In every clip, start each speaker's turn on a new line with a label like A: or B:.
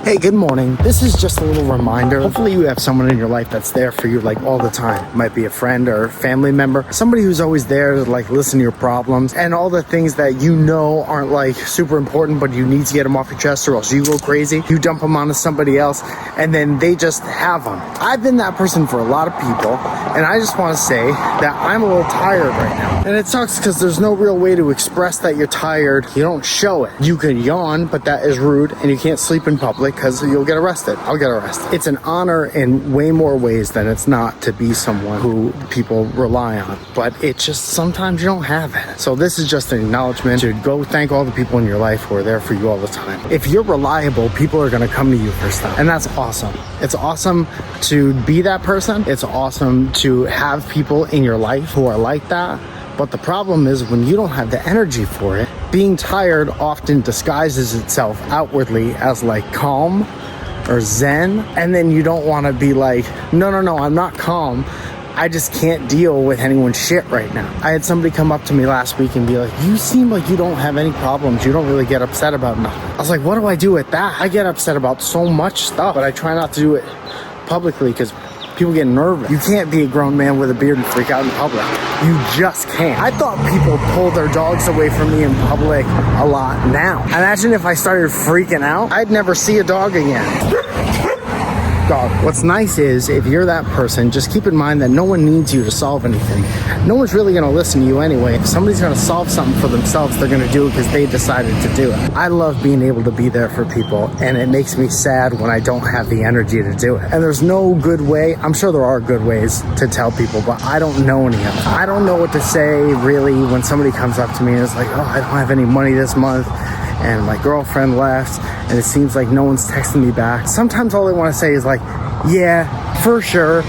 A: Hey, good morning. This is just a little reminder. Hopefully you have someone in your life that's there for you like all the time. It might be a friend or a family member, somebody who's always there to like listen to your problems and all the things that you know aren't like super important, but you need to get them off your chest or else you go crazy. You dump them onto somebody else and then they just have them. I've been that person for a lot of people, and I just want to say that I'm a little tired right now. And it sucks because there's no real way to express that you're tired. You don't show it. You can yawn, but that is rude, and you can't sleep in public because you'll get arrested. I'll get arrested. It's an honor in way more ways than it's not to be someone who people rely on, but it just sometimes you don't have it. So this is just an acknowledgement to go thank all the people in your life who are there for you all the time. If you're reliable, people are going to come to you for stuff, and that's awesome. It's awesome to be that person. It's awesome to have people in your life who are like that. But the problem is when you don't have the energy for it, being tired often disguises itself outwardly as like calm or zen. And then you don't want to be like, no, I'm not calm. I just can't deal with anyone's shit right now. I had somebody come up to me last week and be like, you seem like you don't have any problems. You don't really get upset about nothing. I was like, what do I do with that? I get upset about so much stuff, but I try not to do it publicly because people get nervous. You can't be a grown man with a beard and freak out in public. You just can't. I thought people pulled their dogs away from me in public a lot now. Imagine if I started freaking out, I'd never see a dog again. Dog. What's nice is if you're that person, just keep in mind that no one needs you to solve anything. No one's really going to listen to you anyway. If somebody's going to solve something for themselves, they're going to do it because they decided to do it. I love being able to be there for people, and it makes me sad when I don't have the energy to do it. And there's no good way. I'm sure there are good ways to tell people, but I don't know any of them. I don't know what to say really when somebody comes up to me and is like, oh, I don't have any money this month, and my girlfriend left, and it seems like no one's texting me back. Sometimes all I want to say is like, yeah, for sure.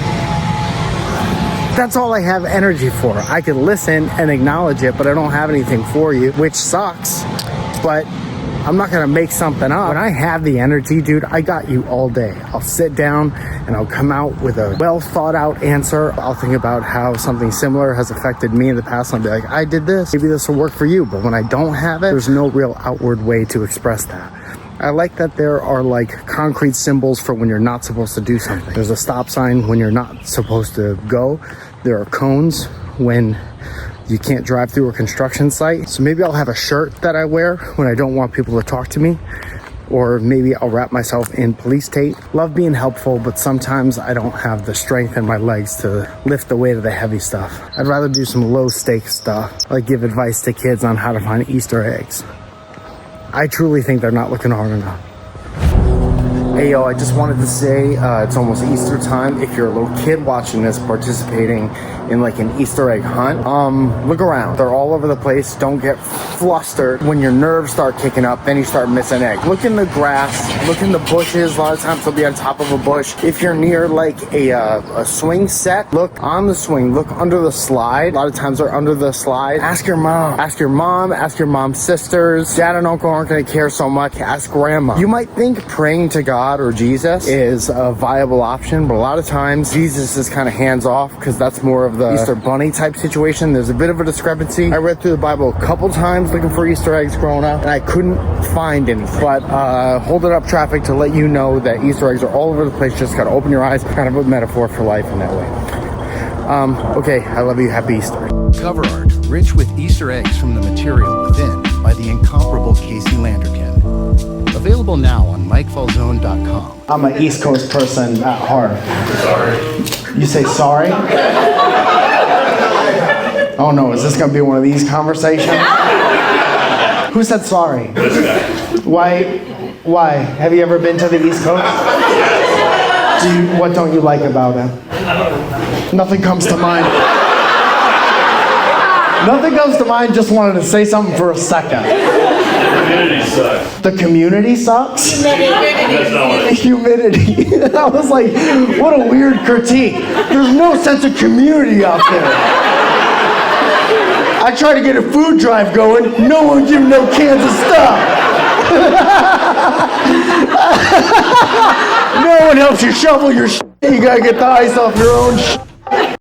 A: That's all I have energy for. I can listen and acknowledge it, but I don't have anything for you, which sucks, but I'm not going to make something up. When I have the energy, dude, I got you all day. I'll sit down and I'll come out with a well thought out answer. I'll think about how something similar has affected me in the past. I'll be like, I did this. Maybe this will work for you. But when I don't have it, there's no real outward way to express that. I like that there are like concrete symbols for when you're not supposed to do something. There's a stop sign when you're not supposed to go. There are cones when you can't drive through a construction site. So maybe I'll have a shirt that I wear when I don't want people to talk to me. Or maybe I'll wrap myself in police tape. Love being helpful, but sometimes I don't have the strength in my legs to lift the weight of the heavy stuff. I'd rather do some low stake stuff, like give advice to kids on how to find Easter eggs. I truly think they're not looking hard enough. Hey yo, I just wanted to say it's almost Easter time. If you're a little kid watching this participating in like an Easter egg hunt, look around. They're all over the place. Don't get flustered. When your nerves start kicking up, then you start missing eggs. Look in the grass, look in the bushes. A lot of times they'll be on top of a bush. If you're near like a swing set, look on the swing, look under the slide. A lot of times they're under the slide. Ask your mom, ask your mom's sisters. Dad and uncle aren't gonna care so much. Ask grandma. You might think praying to God or Jesus is a viable option, but a lot of times Jesus is kind of hands off because that's more of the Easter bunny type situation. There's a bit of a discrepancy. I read through the Bible a couple times looking for Easter eggs growing up, and I couldn't find any. But holding up traffic to let you know that Easter eggs are all over the place. Just gotta open your eyes. Kind of a metaphor for life in that way. Okay, I love you. Happy Easter.
B: Cover art rich with Easter eggs from the material within by the incomparable Casey Landerkin. Available now on MikeFalzone.com.
A: I'm an East Coast person at heart. Sorry. You say sorry? Oh no, is this gonna be one of these conversations? Who said sorry? Why? Have you ever been to the East Coast? What don't you like about it? Nothing comes to mind. Nothing comes to mind, just wanted to say something for a second.
C: Humidity sucks.
A: The community sucks? Humidity. I was like, what a weird critique. There's no sense of community out there. I try to get a food drive going, no one give no cans of stuff. No one helps you shovel your shit. You gotta get the ice off your own shit.